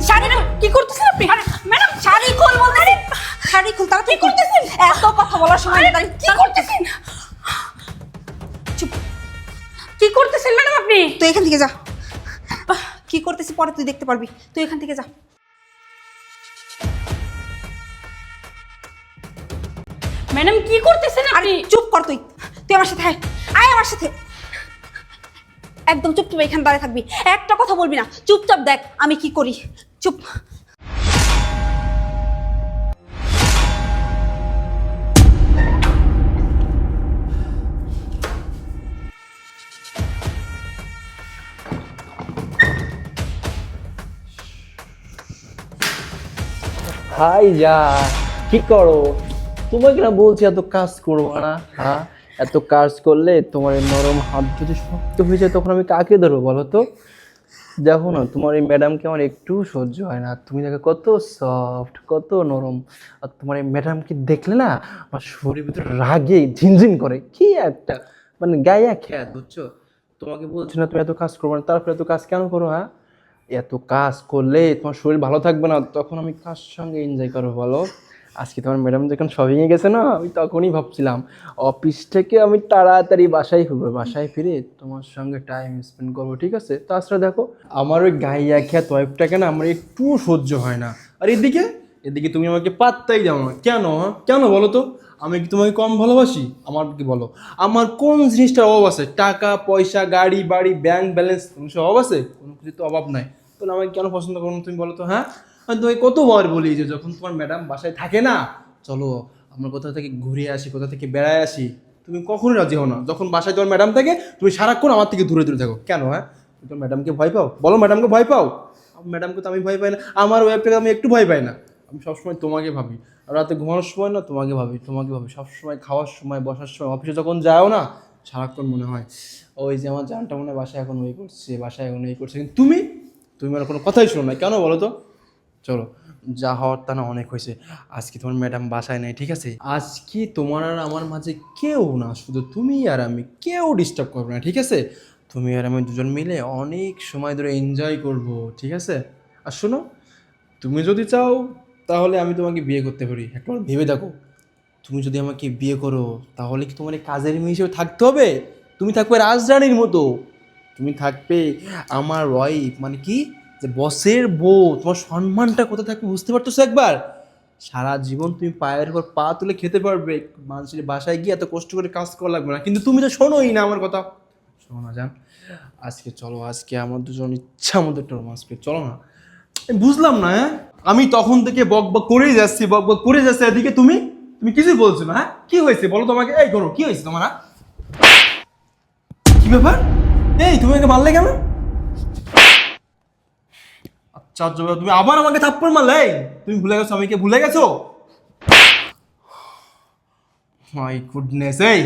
শাড়ি কি করতেছেন আপনি? ম্যাডাম শাড়ি খুল বলতেছি, শাড়ি খুল। তারা কি করতেছেন? এত কথা বলার সময় নেই। কি করতেছেন? চুপ। কি করতেছেন ম্যাডাম আপনি? তুই এখান থেকে যা। কি করতেছিস পরে তুই দেখতে পারবি, তুই এখান থেকে যা। ম্যাডাম কি করতেছেন আপনি? চুপ কর তুই, তুই আমার সাথে আয়, আয় আমার সাথে। একদম চুপচাপ এখানে দাঁড়িয়ে থাকবি, একটা কথা বলবি না, চুপচাপ দেখ আমি কি করি। চুপ। হাই যা, কি করো? তোমাকে না বলছি এত কাজ করবো না। হ্যাঁ, এত কাজ করলে তোমার এই নরম হাত যদি শক্ত হয়ে যায় তখন আমি কাকে ধরবো বলো তো? দেখো না, তোমার এই ম্যাডামকে আমার একটু সহ্য হয় না। তুমি দেখো কত সফট, কত নরম। আর তোমার এই ম্যাডামকে দেখলে না আমার শরীরের ভিতরে রাগে ঝিনঝিন করে। কি একটা মানে গায়ে খেয়াল, বুঝছো? তোমাকে বলছি না তুমি এত কাজ করবো না, তারপরে এত কাজ কেন করো? হ্যাঁ, এত কাজ করলে তোমার শরীর ভালো থাকবে না, তখন আমি কার সঙ্গে এনজয় করবো বলো? আজকে তোমার ম্যাডাম যখন শপিংয়ে গেছে না, আমি তখনই ভাবছিলাম অফিস থেকে আমি তাড়াতাড়ি বাসায় ফিরবো, বাসায় ফিরে তোমার সঙ্গে টাইম স্পেন্ড করবো, ঠিক আছে? তাছাড়া দেখো আমার ওই গায়ে খেয়া ওয়াইফটাকে না আমার একটু সহ্য হয় না। আর এদিকে এদিকে তুমি আমাকে পাত্তাই দাও না কেন? হ্যাঁ? কেন বলো তো? আমি কি তোমাকে কম ভালোবাসি? আমার কি বলো, আমার কোন জিনিসটার অভাব আছে? টাকা পয়সা, গাড়ি বাড়ি, ব্যাংক ব্যালেন্স, কোনো কিছু অভাব আছে? কোনো কিছু তো অভাব নাই। তাহলে আমাকে কেন পছন্দ করো না তুমি বলো তো? হ্যাঁ, আমি তোমাকে কতবার বলি যে যখন তোমার ম্যাডাম বাসায় থাকে না, চলো আমরা কোথা থেকে ঘুরে আসি, কোথা থেকে বেড়ায় আসি, তুমি কখনোই রাজি হও না। যখন বাসায় তোমার ম্যাডাম থাকে তুমি সারাক্ষণ আমার থেকে দূরে দূরে থাকো কেন? হ্যাঁ, তুমি তোমার ম্যাডামকে ভয় পাও? বলো, ম্যাডামকে ভয় পাও? ম্যাডামকে তো আমি ভয় পাই না, আমার ওয়াইফটাকে আমি একটু ভয় পাই না। আমি সবসময় তোমাকে ভাবি, আর রাতে ঘুমানোর সময় না তোমাকে ভাবি, তোমাকে ভাবি সবসময়। খাওয়ার সময়, বসার সময়, অফিসে যখন যাও না, সারাক্ষণ মনে হয় ওই যে আমার জানটা মনে হয় বাসায় এখন ওই করছে, বাসায় এখন এই করছে। কিন্তু তুমি তুমি আমার কোনো কথাই শোনো না কেন বলো তো? চলো, যা হওয়ার তা না অনেক হয়েছে। আজকে তোমার ম্যাডাম বাসায় নাই, ঠিক আছে? আজকে তোমার আর আমার মাঝে কেউ না, শুধু তুমি আর আমি, কেউ ডিস্টার্ব করবে না, ঠিক আছে? তুমি আর আমি দুজন মিলে অনেক সময় ধরে এনজয় করব, ঠিক আছে? আর শোনো, তুমি যদি চাও তাহলে আমি তোমাকে বিয়ে করতে পারি। একবার ভেবে দেখো, তুমি যদি আমাকে বিয়ে করো তাহলে কি তোমার এই কাজের মেয়ে হিসেবে থাকতে হবে? তুমি থাকবে রাজরানীর মতো, তুমি থাকবে আমার ওয়াইফ, মানে কি যে বসের বউ। তোমার সম্মানটা কোথায় থাকবে বুঝতে পারতেছো একবার? সারা জীবন তুমি পায়ের উপর পা তুলে খেতে পারবে, মানুষের বাসায় গিয়ে এত কষ্ট করে কাজ করা লাগবে না। কিন্তু তুমি তো শোনোই না আমার কথা। শোনো না জান, আজকে চলো, আজকে আমার দুজন ইচ্ছা মতো একটা রোমান্স করি, চলো না? আমি বুঝলাম না, হ্যাঁ, আমি তখন থেকে বক বক করেই যাচ্ছি, বক বক করে যাচ্ছে, এদিকে তুমি তুমি কিছুই বলছো না। হ্যাঁ, কি হয়েছে বলো তোমাকে? এই করো, কি হয়েছে তোমার? হ্যাঁ? কি ব্যাপার? এই তুমি আমাকে মারলে কেন? আচ্ছা তুমি আবার আমাকে থাপ্পড় মারলে? এই, তুমি ভুলে গেছো আমি কে? ভুলে গেছো? মাই গুডনেস, এই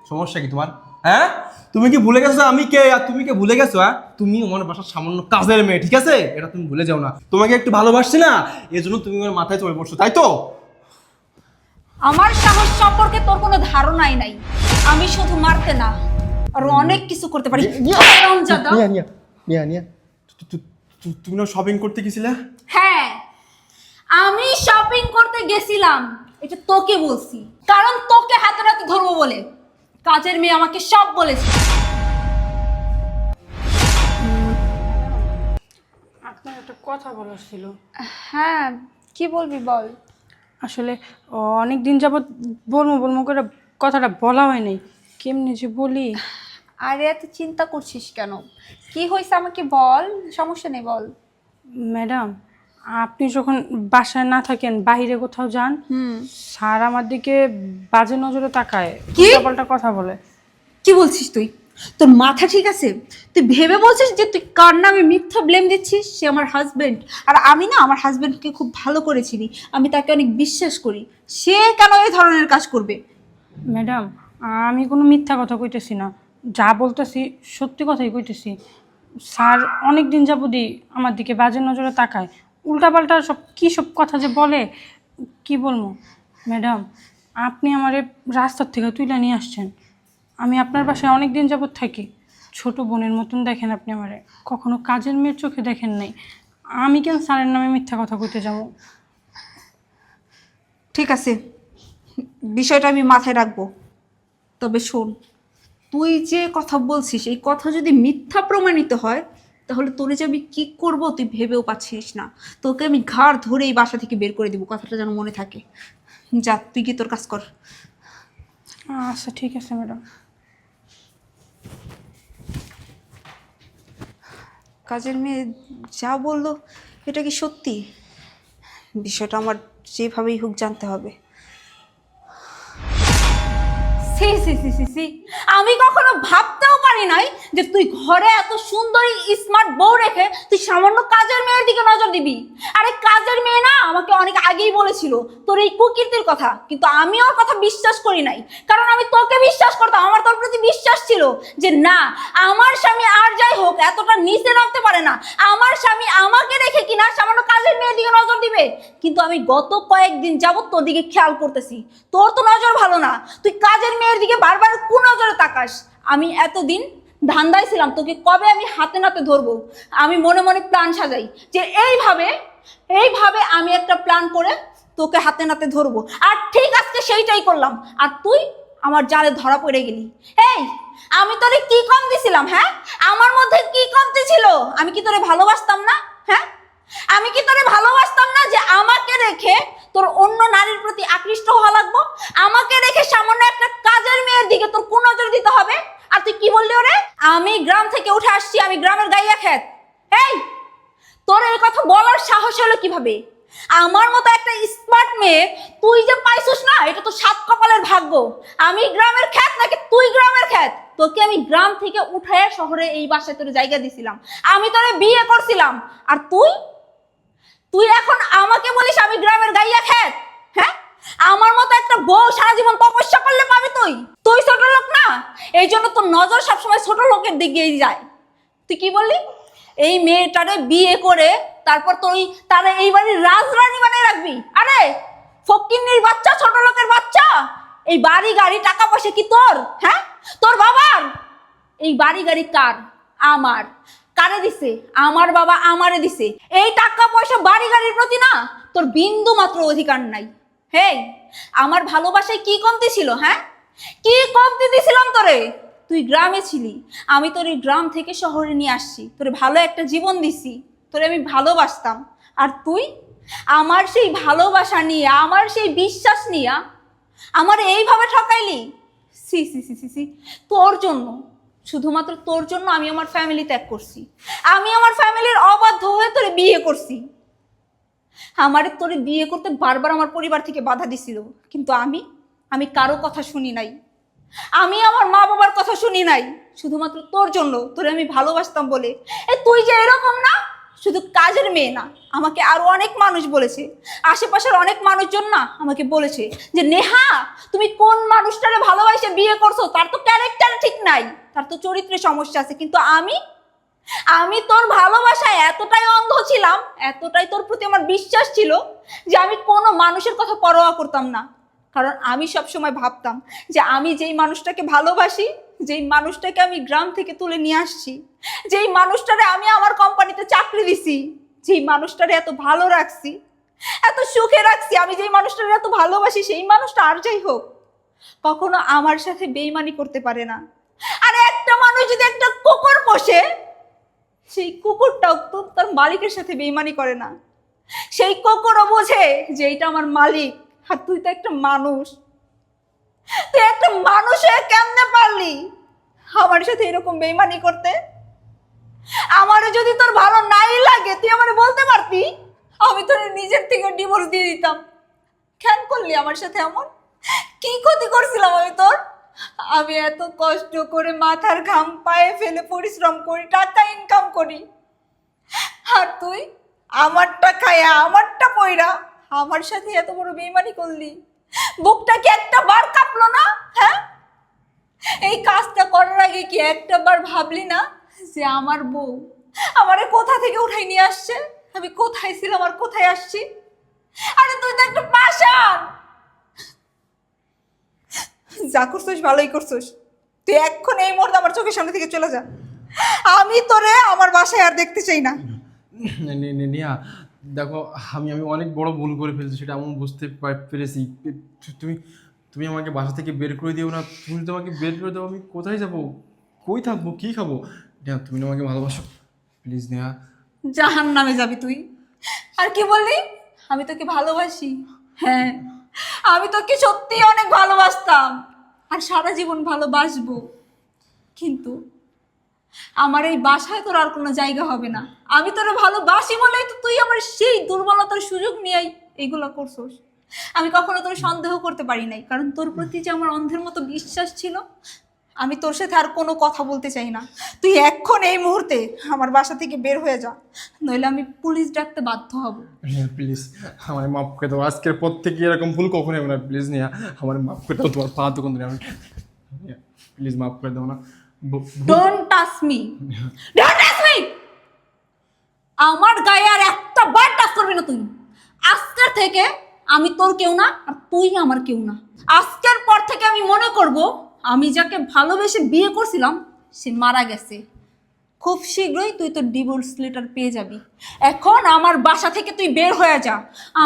সমস্যা কি তোমার? হ্যাঁ, তুমি কি ভুলে গেছো আমি কে আর তুমি কে ভুলে গেছো? হ্যাঁ, তুমি আমার বাসার সামান্য কাজের মেয়ে, ঠিক আছে? এটা তুমি ভুলে যাও না। তোমাকে একটু ভালোবাসছি না, এই জন্য তুমি আমার মাথায় চড়ে পড়ছো, তাই তো? আমার সাহস সম্পর্কে তোর কোনো ধারণাই নাই। আমি শুধু মারতে না, আরো অনেক কিছু করতে পারি। হারামজাদা। তুমি না শপিং করতে গেছিলে? হ্যাঁ, আমি শপিং করতে গেছিলাম, এটা তোকে বলছি, কারণ তোকে হাতে নাতে ধরবো বলে কাজের মেয়ে আমাকে সব বলেছে। আপনার একটা কথা বলার ছিল। হ্যাঁ, কি বলবি বল। আসলে অনেক দিন যাবৎ বলবো বলবো করে কথাটা বলা হয়নি, কেমনি যে বলি। আরে এত চিন্তা করছিস কেন? কি হয়েছে আমাকে বল, সমস্যা নেই বল। ম্যাডাম, আপনি যখন বাসায় না থাকেন, বাইরে কোথাও যান, স্যার আমার দিকে বাজে নজরে তাকায়, কি? উল্টাপাল্টা কথা বলে। কি বলছিস তুই? তোর মাথা ঠিক আছে? তুই ভেবে বলছিস যে তুই কার নামে মিথ্যা ব্লেম দিচ্ছিস? সে আমার হাজবেন্ড, আর আমি না আমার হাজবেন্ডকে খুব ভালো করে চিনি, আমি তাকে অনেক বিশ্বাস করি। সে কেন এই ধরনের কাজ করবে? ম্যাডাম, আমি কোনো মিথ্যা কথা কইতেছি না, যা বলতেছি সত্যি কথাই কইতেছি। স্যার অনেক দিন যাবতই আমার দিকে বাজে নজরে তাকায়, উল্টাপাল্টা সব কথা যে বলে, কি বলবো ম্যাডাম। আপনি আমারে রাস্তার থেকে তুলে নিয়ে আসছেন, আমি আপনার বাসায় অনেক দিন যাবত থাকি, ছোট বোনের মতন দেখেন আপনি আমারে, কখনো কাজের মেয়ের চোখে দেখেন নাই। আমি কেন স্যারের নামে মিথ্যা কথা কইতে যাবো? ঠিক আছে, বিষয়টা আমি মাথায় রাখবো। তবে শোন, তুই যে কথা বলছিস এই কথা যদি মিথ্যা প্রমাণিত হয় তাহলে তোরে যে আমি কি করব তুই ভেবেও পাচ্ছিস না। তোকে আমি ঘাড় ধরে এই বাসা থেকে বের করে দিব, কথাটা যেন মনে থাকে। যা, তুই কি তোর কাজ কর। আচ্ছা ঠিক আছে ম্যাডাম। কাজের মেয়ে যা বললো এটা কি সত্যি? বিষয়টা আমার যেভাবেই হোক জানতে হবে। C C C C C, আমি কখনো ভাবতেও পারি নাই যে তুই ঘরে এত সুন্দরী স্মার্ট বউ রেখে তুই সামান্য কাজের মেয়ের দিকে নজর দিবি। আরে কাজের মেয়ে না আমাকে অনেক আগেই বলেছিল তোর এই কুকীর্তির কথা, কিন্তু আমি ওর কথা বিশ্বাস করি নাই, কারণ আমি তোকে বিশ্বাস করতাম। আমার তোর প্রতি বিশ্বাস ছিল যে না, আমার স্বামী আর যাই হোক এতটা নিচে নামতে পারে না, আমার স্বামী আমাকে রেখে কিনা সামান্য কাজের মেয়ের দিকে নজর দিবে। কিন্তু আমি গত কয়েকদিন যাবত তোর দিকে খেয়াল করতেছি, তোর তো নজর ভালো না, তুই কাজের মেয়ের দিকে বারবার কোন নজরে তাকাস। আমি এতদিন ধান্দায় ছিলাম তোকে কবে আমি হাতে নাতে ধরবো। আমি মনে মনে প্ল্যান সাজাই যে এইভাবে এইভাবে আমি একটা প্ল্যান করে তোকে হাতে নাতে ধরবো, আর ঠিক আজকে সেইটাই করলাম। আর তুই আমার জালে ধরা পড়ে গেলি। এই, আমি তোরে কি কম দিছিলাম? হ্যাঁ, আমার মধ্যে কি কমতি ছিল? আমি কি তোরে ভালোবাসতাম না? হ্যাঁ, আমি কি তোরে ভালোবাসতাম না যে আমাকে রেখে তোর অন্য নারীর প্রতি আকৃষ্ট হওয়া লাগবো? আমাকে রেখে সামান্য একটা কাজের মেয়ের দিকে তোর কোন নজর দিতে হবে? আর তুই কি বললি ওরে? আমি গ্রাম থেকে উঠে আসছি, আমি গ্রামের গাইয়া খেত। এই, তোর এই কথা বলার সাহস হলো কিভাবে? আমার মতো একটা স্মার্ট মেয়ে তুই যে পাইছিস না, এটা তো সাত কপালের ভাগ্য। আমি গ্রামের খ্যাত নাকি তুই গ্রামের খ্যাত? তোকে আমি গ্রাম থেকে উঠায় শহরে এই বাসায় তোর জায়গা দিছিলাম, আমি তোরে বিয়ে করছিলাম, আর তুই তুই এখন আমাকে বলিস আমি গ্রামের গাইয়া খ্যাত? হ্যাঁ, আমার মতো একটা বউ সারা জীবন তপস্যা করলে পাবি তুই? তুই ছোট লোক না, এই জন্য তোর নজর সবসময় ছোট লোকের দিকেই যায়। তুই কি বললি? এই মেয়েটারে বিয়ে করে তারপর তুই তারা এই বাড়ির রাজরানী বানিয়ে রাখবি? আরে ফকিন্নির বাচ্চা, ছোট লোকের বাচ্চা, এই বাড়ি গাড়ি টাকা পয়সা কি তোর? হ্যাঁ, তোর বাবার। এই বাড়ি গাড়ি কার? আমার। কারে দিছে? আমার বাবা আমারে দিছে। এই টাকা পয়সা বাড়ি গাড়ির প্রতি না তোর বিন্দু মাত্র অধিকার নাই। হেই, আমার ভালোবাসায় কি কমতি ছিল? হ্যাঁ, কি কমতি দিছিলাম তোরে? তুই গ্রামে ছিলি, আমি তোর এই গ্রাম থেকে শহরে নিয়ে আসছি, তোরে ভালো একটা জীবন দিছি, তোরে আমি ভালোবাসতাম। আর তুই আমার সেই ভালোবাসা নিয়ে, আমার সেই বিশ্বাস নিয়ে আমার এইভাবে ঠকাইলি। সি সি সি সি সি, তোর জন্য, শুধুমাত্র তোর জন্য আমি আমার ফ্যামিলি ত্যাগ করছি, আমি আমার ফ্যামিলির অবাধ্য হয়ে তোরে বিয়ে করছি। আমারে তোরে বিয়ে করতে বারবার আমার পরিবার থেকে বাধা দিছিল, কিন্তু আমি কারো কথা শুনি নাই, আমি আমার মা বাবার কথা শুনি নাই, শুধুমাত্র তোর জন্য, তোরে আমি ভালোবাসতাম বলে। তুই যে এরকম না, শুধু কাজের মেয়ে না, আমাকে আরো অনেক মানুষ বলেছে, আশেপাশের অনেক মানুষজন না আমাকে বলেছে যে নেহা তুমি কোন মানুষটারে ভালোবাসে বিয়ে করছো, তার তো ক্যারেক্টার ঠিক নাই, তার তো চরিত্রে সমস্যা আছে। কিন্তু আমি তোর ভালোবাসায় এতটাই অন্ধ ছিলাম, এতটাই তোর প্রতি আমার বিশ্বাস ছিল যে আমি কোনো মানুষের কথা পরোয়া করতাম না। কারণ আমি সবসময় ভাবতাম যে আমি যেই মানুষটাকে ভালোবাসি, যেই মানুষটাকে আমি গ্রাম থেকে তুলে নিয়ে আসছি, যেই মানুষটারে আমি আমার কোম্পানিতে চাকরি দিছি, যেই মানুষটারে এত ভালো রাখছি, এত সুখে রাখছি, আমি যেই মানুষটারে এত ভালোবাসি, সেই মানুষটা আর যাই হোক কখনো আমার সাথে বেইমানি করতে পারে না। আর একটা মানুষ যদি একটা কুকুর পোষে, সেই কুকুরটাও তো তার মালিকের সাথে বেইমানি করে না। সেই কুকুরও বোঝে যে এটা আমার মালিক, আর তুই তো একটা মানুষ, তুই একটা মানুষ হয়ে কেমনে পারলি আমার সাথে এরকম বেইমানি করতে? আমারে যদি তোর ভালো নাই লাগে তুই আমারে বলতে পারতি, আমি তোর নিজের থেকে ডিভোর্স দিয়ে দিতাম। কেন করলি আমার সাথে এমন? কি ক্ষতি করছিলাম আমি তোর? আমি এত কষ্ট করে মাথার ঘাম পায়ে ফেলে পরিশ্রম করি, টাকা ইনকাম করি, আর তুই আমারটা খায়া আমারটা পয়রা আমার সাথে এত বড় বেইমানি করলি। বুকটা কি একটা বার কাঁপলো না? হ্যাঁ, এই কাজটা করার আগে কি একটা বার ভাবলি না যে আমার বউ আমারে কোথা থেকে উঠাই নিয়ে আসছে, আমি কোথায় ছিলাম আর কোথায় আসছি? আরে তুই তো একটা পাষাণ। যা করছিস ভালোই করছিস, তুই এখন এই মুহূর্তে আমার চোখের সামনে থেকে চলে যা। আমি তোরে আমার বাসায় আর দেখতে চাই না। নেহা, দেখো আমি আমি অনেক বড় ভুল করে ফেলছি, সেটা আমি বুঝতে পেরেছি। তুমি তুমি আমাকে বাসা থেকে বের করে দিও না। তুমি যদি আমাকে বের করে দাও, আমি কোথায় যাব, কই থাকবো, কি খাবো? নেহা, তুমি না আমাকে ভালোবাসো, প্লিজ নেহা। জাহান্নামে যাবি তুই। আর কি বললি? আমি তোকে ভালোবাসি। হ্যাঁ, আমি তোকে সত্যি অনেক ভালোবাসতাম আর সারা জীবন ভালোবাসবো, কিন্তু আমার এই বাসায় তোর আর কোনো জায়গা হবে না। আমি তোরে ভালোবাসি বলেই তো তুই আমার সেই দুর্বলতার সুযোগ নিয়েই এইগুলো করছোস। আমি কখনো তোর সন্দেহ করতে পারি নাই, কারণ তোর প্রতি যে আমার অন্ধের মতো বিশ্বাস ছিল। আমি তোর সাথে আর কোনো কথা বলতে চাই না। তুই এখন এই মুহূর্তে আমার বাসা থেকে বের হয়ে যা, নইলে আমি পুলিশ ডাকতে বাধ্য হব। নেহা প্লিজ, আমার মাফ করে দাও। আজকের পর থেকে এরকম ভুল কখনো হবে না, প্লিজ নেহা, আমার মাফ করে দাও। তোমার পা দোকান ধরে আমি, প্লিজ মাফ করে দাও না। Don't touch me, don't touch me. আমার গায়ে আর একটা বার টাচ করবি না তুই। আজকের থেকে আমি তোর কেউ না, আর তুই আমার কেউ না। আজকের পর থেকে আমি মনে করব আমি যাকে ভালোবেসে বিয়ে করছিলাম সে মারা গেছে। খুব শীঘ্রই তুই তোর ডিভোর্স লেটার পেয়ে যাবি। এখন আমার বাসা থেকে তুই বের হয়ে যা।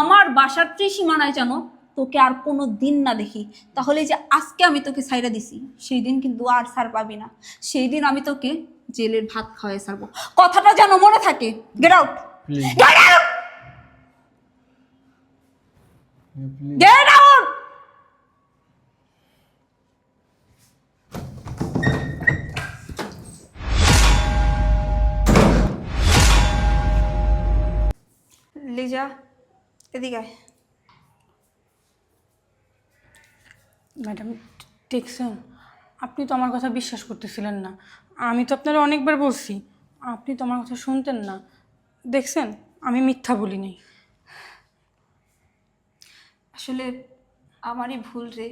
আমার বাসার ত্রিসীমানায় যেন তোকে আর কোনো দিন না দেখি। তাহলে এই যে আজকে আমি তোকে ছাইরা দিছি, সেই দিন কিন্তু আর ছাড় পাবি না। সেই দিন আমি তোকে জেলের ভাত খাওয়াই ছাড়বো, কথাটা যেন মনে থাকে। Get out, please get out, please. Get out. Liza, এদিকে আয়। ম্যাডাম, দেখছেন, আপনি তো আমার কথা বিশ্বাস করতেছিলেন না। আমি তো আপনারা অনেকবার বলছি, আপনি তো আমার কথা শুনতেন না। দেখছেন, আমি মিথ্যা বলি নাই। আসলে আমারই ভুল রে।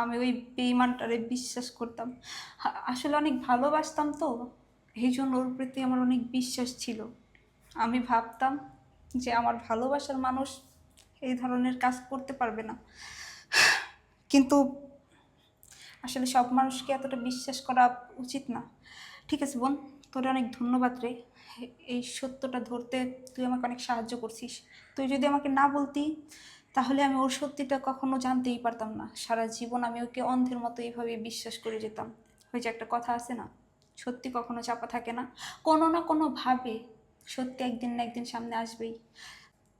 আমি ওই বেঈমানটারে বিশ্বাস করতাম। আসলে অনেক ভালোবাসতাম তো, এই জন্য ওর প্রতি আমার অনেক বিশ্বাস ছিল। আমি ভাবতাম যে আমার ভালোবাসার মানুষ এই ধরনের কাজ করতে পারবে না, কিন্তু আসলে সব মানুষকে এতটা বিশ্বাস করা উচিত না। ঠিক আছে বোন, তোর অনেক ধন্যবাদ রে। এই সত্যটা ধরতে তুই আমাকে অনেক সাহায্য করছিস। তুই যদি আমাকে না বলতি, তাহলে আমি ওর সত্যিটা কখনো জানতেই পারতাম না। সারা জীবন আমি ওকে অন্ধের মতো এইভাবে বিশ্বাস করে যেতাম। ওই যে একটা কথা আছে না, সত্যি কখনো চাপা থাকে না, কোনো না কোনোভাবে সত্যি একদিন না একদিন সামনে আসবেই।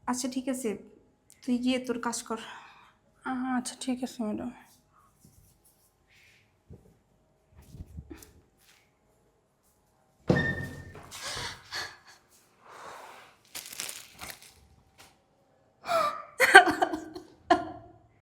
আচ্ছা ঠিক আছে, তুই গিয়ে তোর কাজ কর। আচ্ছা ঠিক আছে ম্যাডাম।